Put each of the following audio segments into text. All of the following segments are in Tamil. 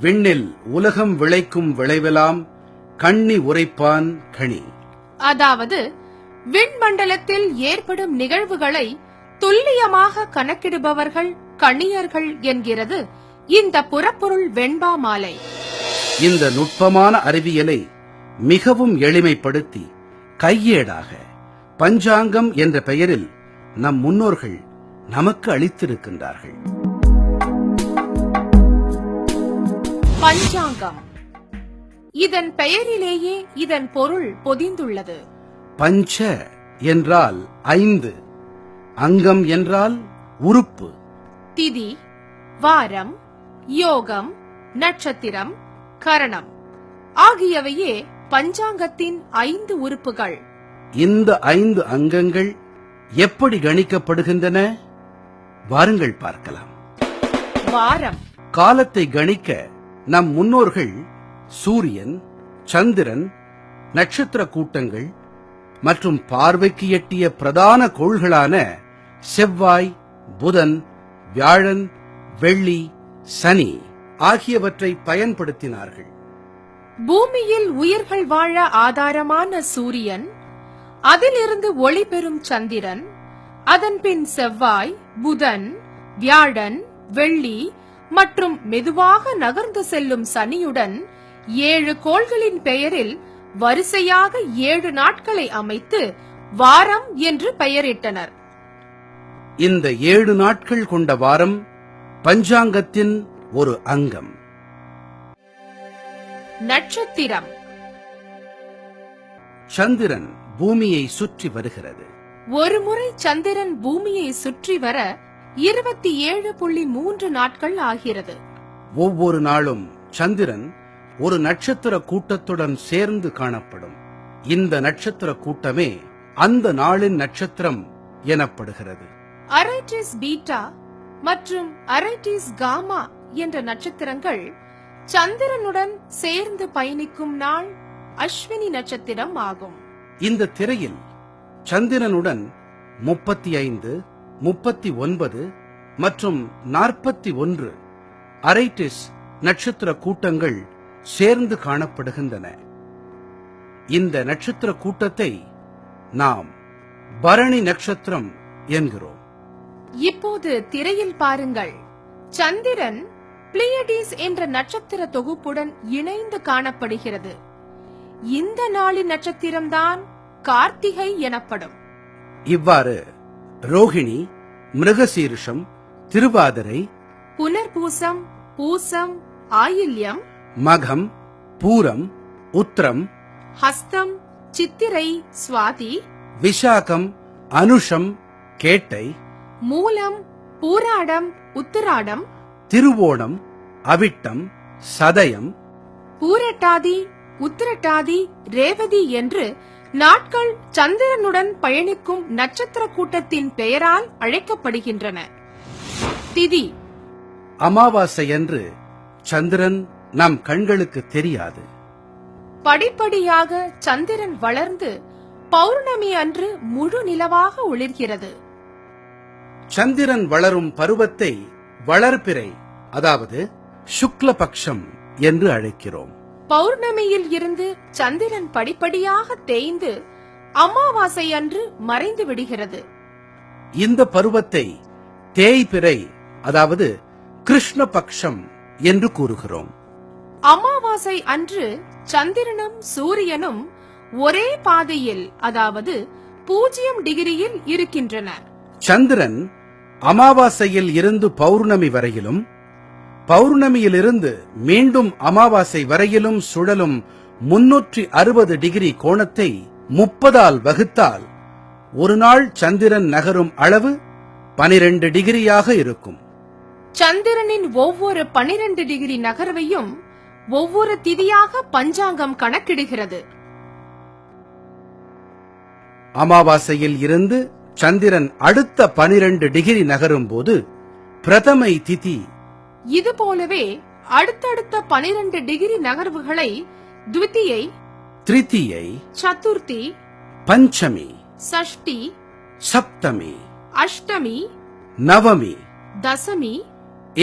விண்ணில் உலகம் விளைக்கும் விளைவெல்லாம் கண்ணி உரைப்பான் கணி. அதாவது விண்மண்டலத்தில் ஏற்படும் நிகழ்வுகளை துல்லியமாக கணக்கிடுபவர்கள் கணியர்கள் என்கிறது இந்த புறப்பொருள் வெண்பா மாலை. இந்த நுட்பமான அறிவியலை மிகவும் எளிமைப்படுத்தி கையேடாக பஞ்சாங்கம் என்ற பெயரில் நம் முன்னோர்கள் நமக்கு அளித்திருக்கின்றார்கள். பஞ்சாங்கம், இதன் பெயரிலேயே இதன் பொருள் பொதிந்துள்ளது. பஞ்ச என்றால் 5, அங்கம் என்றால் உறுப்பு. திதி, வாரம், யோகம், நட்சத்திரம், கரணம் ஆகியவையே பஞ்சாங்கத்தின் 5 உறுப்புகள். இந்த 5 அங்கங்கள் எப்படி கணிக்கப்படுகின்றன? வாருங்கள் பார்க்கலாம். வாரம், காலத்தை கணிக்க நம் முன்னோர்கள் சூரியன், சந்திரன், நட்சத்திர கூட்டங்கள் மற்றும் பார்வைக்கு எட்டிய பிரதான கோள்களான செவ்வாய், புதன், வியாழன், வெள்ளி, சனி ஆகியவற்றை பயன்படுத்தினார்கள். பூமியில் உயிர்கள் வாழ ஆதாரமான சூரியன், அதிலிருந்து ஒளி பெறும் சந்திரன், அதன்பின் செவ்வாய், புதன், வியாழன், வெள்ளி மற்றும் மெதுவாக நகர்ந்து செல்லும் சனியுடன் 7 கோள்களின் பெயரில் வரிசையாக 7 நாட்களை அமைத்து வாரம் என்று பெயரிட்டனர். இந்த 7 நாட்கள் கொண்ட வாரம் பஞ்சாங்கத்தின் ஒரு அங்கம். நட்சத்திரம், சந்திரன் பூமியை சுற்றி வருகிறது. ஒரு முறை சந்திரன் பூமியை சுற்றி வர 27.3 நாட்கள் ஆகிறது. ஒவ்வொரு நாளும் சந்திரன் ஒரு நட்சத்திர கூட்டத்துடன் சேர்ந்து காணப்படும். இந்த நட்சத்திர கூட்டமே அந்த நாளின் நட்சத்திரம் எனப்படுகிறது. அரைட்டிஸ் பீட்டா மற்றும் அரைட்டிஸ் காமா என்ற நட்சத்திரங்கள் சந்திரனுடன் சேர்ந்து பயணிக்கும் நாள் அஸ்வினி நட்சத்திரம் ஆகும். இந்த திரையில் சந்திரனுடன் 35, 39 மற்றும் 41 அரைட்டிஸ் நட்சத்திர கூட்டங்கள் சேர்ந்து காணப்படுகின்றன. இந்த நட்சத்திர கூட்டத்தை நாம் பரணி நட்சத்திரம் என்கிறோம். இப்போது திரையில் பாருங்கள். சந்திரன் பிளியடிஸ் என்ற நட்சத்திர தொகுப்புடன் இணைந்து காணப்படுகிறது. இந்த நாளின் நட்சத்திரம்தான் கார்த்திகை எனப்படும். இவ்வாறு ரோகிணி, மிருகசீரிஷம், திருவாதிரை, புனர்பூசம், பூசம், ஆயில்யம், மகம், பூரம், உத்திரம், ஹஸ்தம், சித்திரை, சுவாதி, விசாகம், அனுஷம், கேட்டை, மூலம், பூராடம், உத்திராடம், திருவோணம், அவிட்டம், சதயம், பூரட்டாதி, உத்திரட்டாதி, ரேவதி என்று நாட்கள் சந்திரனுடன் பயணிக்கும் நட்சத்திர கூட்டத்தின் பெயரால் அழைக்கப்படுகின்றன. திதி, அமாவாசையன்று சந்திரன் நம் கண்களுக்கு தெரியாது. படிப்படியாக சந்திரன் வளர்ந்து பௌர்ணமி அன்று முழு நிலவாக ஒளிர்கிறது. சந்திரன் வளரும் பருவத்தை வளர்பிறை, அதாவது சுக்லபக்ஷம் என்று அழைக்கிறோம். பௌர்ணமியில் இருந்து சந்திரன் படிப்படியாக தேய்ந்து அமாவாசை அன்று மறைந்து விடுகிறது. இந்த பருவத்தை தேய்பிறை, அதாவது கிருஷ்ணபக்ஷம் என்று கூறுகிறோம். அமாவாசை அன்று சந்திரனும் சூரியனும் ஒரே பாதையில், அதாவது 0 டிகிரியில் இருக்கின்றன. சந்திரன் அமாவாசையில் இருந்து பௌர்ணமி வரையிலும், பௌர்ணமியிலிருந்து மீண்டும் அமாவாசை வரையிலும் சுழலும் 360 டிகிரி கோணத்தை 30ஆல் வகுத்தால் ஒரு நாள் சந்திரன் நகரும் அளவு 12 டிகிரியாக இருக்கும். சந்திரனின் ஒவ்வொரு 12 டிகிரி நகர்வையும் ஒவ்வொரு திதியாக பஞ்சாங்கம் கணக்கிடுகிறது. அமாவாசையில் இருந்து சந்திரன் அடுத்த 12 டிகிரி நகரும் போது பிரதமை திதி. இது போலவே அடுத்தடுத்த 12 டிகிரி நகர்வுகளை த்விதியை, திருதியை, சதுர்த்தி, பஞ்சமி, சஷ்டி, சப்தமி, அஷ்டமி, நவமி, தசமி,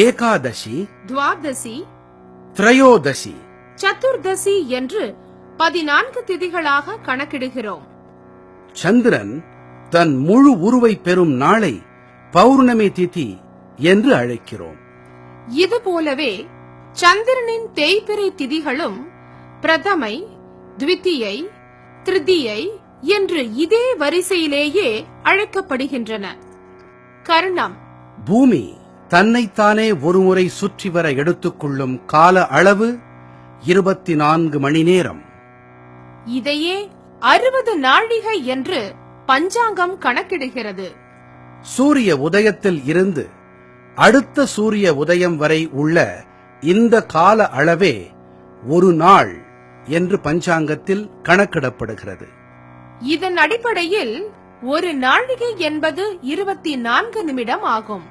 ஏகாதசி, துவாதசி, திரையோதசி, சதுர்தசி என்று 14 திதிகளாக கணக்கிடுகிறோம். சந்திரன் தன் முழு உருவை பெறும் நாளை பௌர்ணமி திதி என்று அழைக்கிறோம். இதுபோலவே சந்திரனின் தேய்பிறை திதிகளும் பிரதமை, த்விதியை, திருதியை என்று இதே வரிசையிலேயே அழைக்கப்படுகின்றன. கர்ணம், பூமி தன்னைத்தானே ஒருமுறை சுற்றி வர எடுத்துக்கொள்ளும் கால அளவு 24 மணி நேரம். இதையே 60 நாழிகை என்று பஞ்சாங்கம் கணக்கிடுகிறது. சூரிய உதயத்தில் இருந்து அடுத்த சூரிய உதயம் வரை உள்ள இந்த கால அளவே ஒரு நாள் என்று பஞ்சாங்கத்தில் கணக்கிடப்படுகிறது. இதன் அடிப்படையில் ஒரு நாழிகை என்பது 24 நிமிடம் ஆகும்.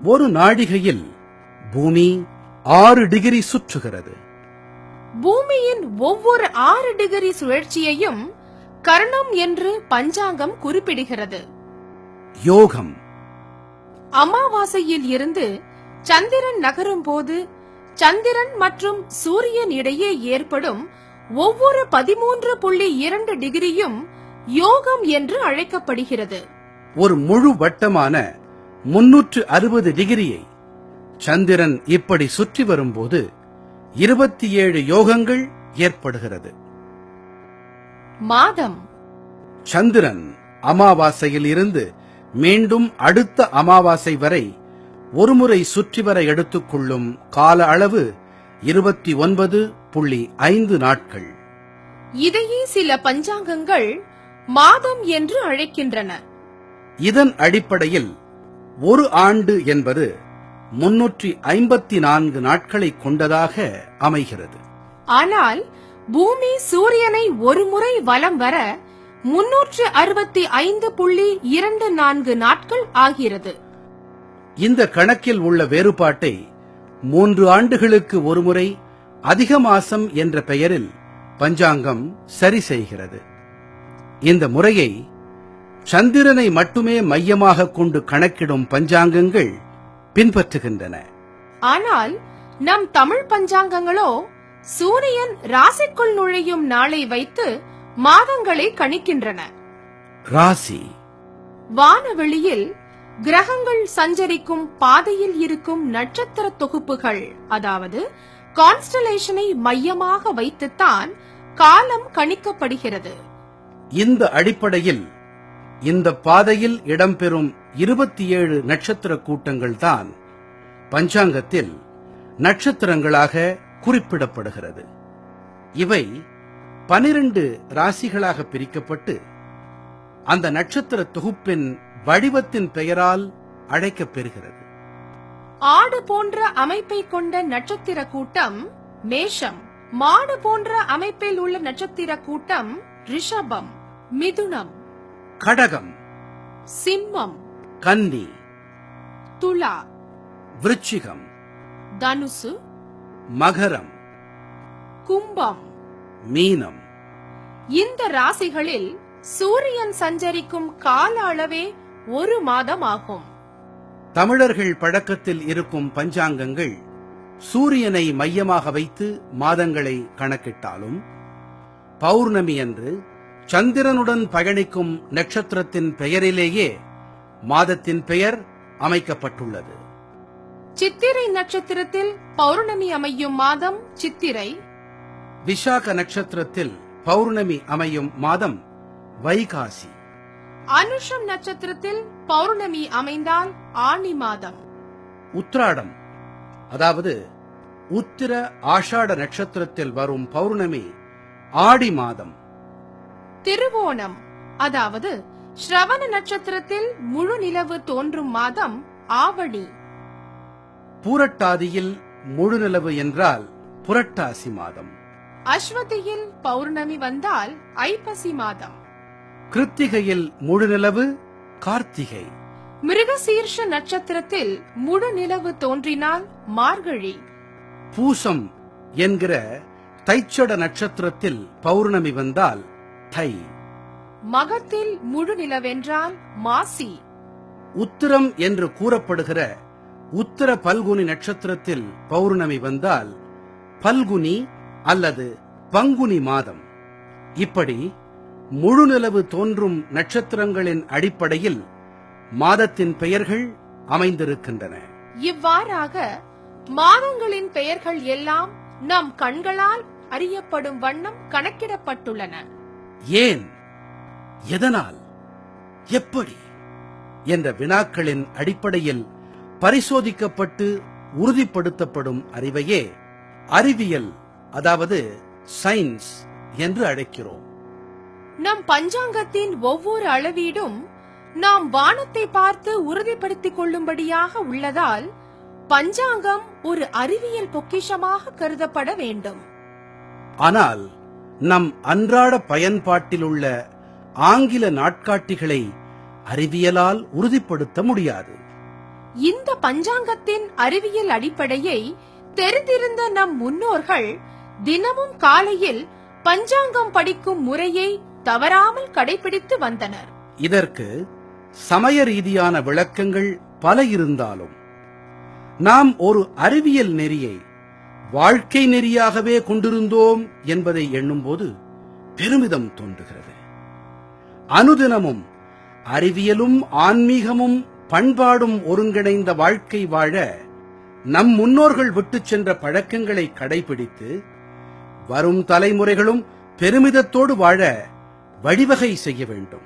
ஒரு நாழிகையில் பூமி 6 டிகிரி சுற்றுகிறது. பூமியின் ஒவ்வொரு 6 டிகிரி சுழற்சியையும் கர்ணம் என்று பஞ்சாங்கம் குறிப்பிடுகிறது. யோகம், அமாவாசையில் இருந்து சந்திரன் நகரும் போது சந்திரன் மற்றும் சூரியன் இடையே ஏற்படும் ஒவ்வொரு 13.2 டிகிரியும் யோகம் என்று அழைக்கப்படுகிறது. ஒரு முழு வட்டமான 360 டிகிரியை சந்திரன் இப்படி சுற்றி வரும்போது 27 யோகங்கள் ஏற்படுகிறது. மாதம், சந்திரன் அமாவாசையில் இருந்து மீண்டும் அடுத்த அமாவாசை வரை ஒருமுறை சுற்றி வர எடுத்துக்கொள்ளும் கால அளவு 29.5 நாட்கள். இதையே சில பஞ்சாங்கங்கள் மாதம் என்று அழைக்கின்றன. இதன் அடிப்படையில் ஒரு ஆண்டு என்பது 354 நாட்களை கொண்டதாக அமைகிறது. ஆனால் பூமி சூரியனை ஒரு முறை வலம் வர 365.24 நாட்கள் ஆகிறது. இந்த கணக்கில் உள்ள வேறுபாட்டை 3 ஆண்டுகளுக்கு ஒருமுறை அதிக மாசம் என்ற பெயரில் பஞ்சாங்கம் சரி செய்கிறது. இந்த முறையை சந்திரனை மட்டுமே மையமாக கொண்டு கணக்கிடும் பஞ்சாங்கங்கள் பின்பற்றுகின்றன. ஆனால் நம் தமிழ் பஞ்சாங்கங்களோ சூரியன் ராசிக்குள் நுழையும் நாளை வைத்து மாதங்களை கணிக்கின்றன. ராசி, வானவெளியில் கிரகங்கள் சஞ்சரிக்கும் பாதையில் இருக்கும் நட்சத்திர தொகுப்புகள், அதாவது கான்ஸ்டலேஷனை மையமாக வைத்துத்தான் காலம் கணிக்கப்படுகிறது. இந்த அடிப்படையில் இந்த பாதையில் இடம்பெறும் 27 நட்சத்திர கூட்டங்கள் தான் பஞ்சாங்கத்தில் நட்சத்திரங்களாக குறிப்பிடப்படுகிறது. இவை 12 ராசிகளாக பிரிக்கப்பட்டு அந்த நட்சத்திர தொகுப்பின் வடிவத்தின் பெயரால் அழைக்கப்பெறுகிறது. ஆடு போன்ற அமைப்பை கொண்ட நட்சத்திர கூட்டம் மேஷம், மாடு போன்ற அமைப்பில் உள்ள நட்சத்திர கூட்டம் ரிஷபம், மிதுனம், கடகம், சிம்மம், கன்னி, துலா, விருச்சிகம், தனுசு, மகரம், கும்பம். மீனம். இந்த ராசிகளில் சூரியன் சஞ்சரிக்கும் கால அளவே ஒரு மாதம் ஆகும். தமிழர்கள் பழக்கத்தில் இருக்கும் பஞ்சாங்கங்கள் சூரியனை மையமாக வைத்து மாதங்களை கணக்கிட்டாலும் பௌர்ணமி அன்று சந்திரனுடன் பயணிக்கும் நட்சத்திரத்தின் பெயரிலேயே மாதத்தின் பெயர் அமைக்கப்பட்டுள்ளது. சித்திரை நட்சத்திரத்தில் பௌர்ணமி அமையும் மாதம் சித்திரை, விசாக நட்சத்திரத்தில் பௌர்ணமி அமையும் மாதம் வைகாசி, அனுஷம் நட்சத்திரத்தில் பௌர்ணமி அமைந்தால் ஆனி மாதம், உத்திராடம் அதாவது உத்திர ஆஷாட நட்சத்திரத்தில் வரும் பௌர்ணமி ஆடி மாதம், திருவோணம் அதாவது ஸ்ரவண நட்சத்திரத்தில் முழு நிலவு தோன்றும் மாதம் ஆவணி, பூரட்டாதியில் முழு நிலவு என்றால் புரட்டாசி மாதம், அஸ்வதியில் பௌர்ணமி வந்தால் ஐப்பசி மாதம், கிருத்திகையில் முழு நிலவு கார்த்திகை, மிருகசீர்ஷ நட்சத்திரத்தில் முழு நிலவு தோன்றினால் மார்கழி, பூசம் என்கிற தைச்சட நட்சத்திரத்தில் பௌர்ணமி வந்தால் தை, மகத்தில் முழு நிலவென்றால் மாசி, உத்திரம் என்று கூறப்படுகிற உத்திர பல்குனி நட்சத்திரத்தில் பௌர்ணமி வந்தால் பல்குனி அல்லது பங்குனி மாதம். இப்படி முழுநிலவு தோன்றும் நட்சத்திரங்களின் அடிப்படையில் மாதத்தின் பெயர்கள் அமைந்திருக்கின்றன. இவ்வாறாக மாதங்களின் பெயர்கள் எல்லாம் நம் கண்களால் அறியப்படும் வண்ணம் கணக்கிடப்பட்டுள்ளன. ஏன், எதனால், எப்படி என்ற வினாக்களின் அடிப்படையில் பரிசோதிக்கப்பட்டு உறுதிப்படுத்தப்படும் அறிவையே அறிவியல், அதாவது சயின்ஸ் என்று அழைக்கிறோம். நம் பஞ்சாங்கத்தின் ஒவ்வொரு அளவீடும் நாம் வானத்தை பார்த்து உறுதிப்படுத்திக் கொள்ளும்படியாக உள்ளதால் பஞ்சாங்கம் ஒரு அறிவியல் பொக்கிஷமாக கருதப்பட வேண்டும். ஆனால் நம் அன்றாட பயன்பாட்டில் உள்ள ஆங்கில நாட்காட்டிகளை அறிவியலால் உறுதிப்படுத்த முடியாது. இந்த பஞ்சாங்கத்தின் அறிவியல் அடிப்படையை தெரிந்திருந்த நம் முன்னோர்கள் தினமும் காலையில் பஞ்சாங்கம் படிக்கும் முறையை தவறாமல் கடைபிடித்து வந்தனர். இதற்கு சமய ரீதியான விளக்கங்கள் பல இருந்தாலும் நாம் ஒரு அறிவியல் நெறியை வாழ்க்கை நெறியாகவே கொண்டிருந்தோம் என்பதை எண்ணும்போது பெருமிதம் தோன்றுகிறது. அனுதினமும் அறிவியலும் ஆன்மீகமும் பண்பாடும் ஒருங்கிணைந்த வாழ்க்கை வாழ நம் முன்னோர்கள் விட்டுச் சென்ற பழக்கங்களை கடைபிடித்து வரும் தலைமுறைகளும் பெருமிதத்தோடு வாழ வழிவகை செய்ய வேண்டும்.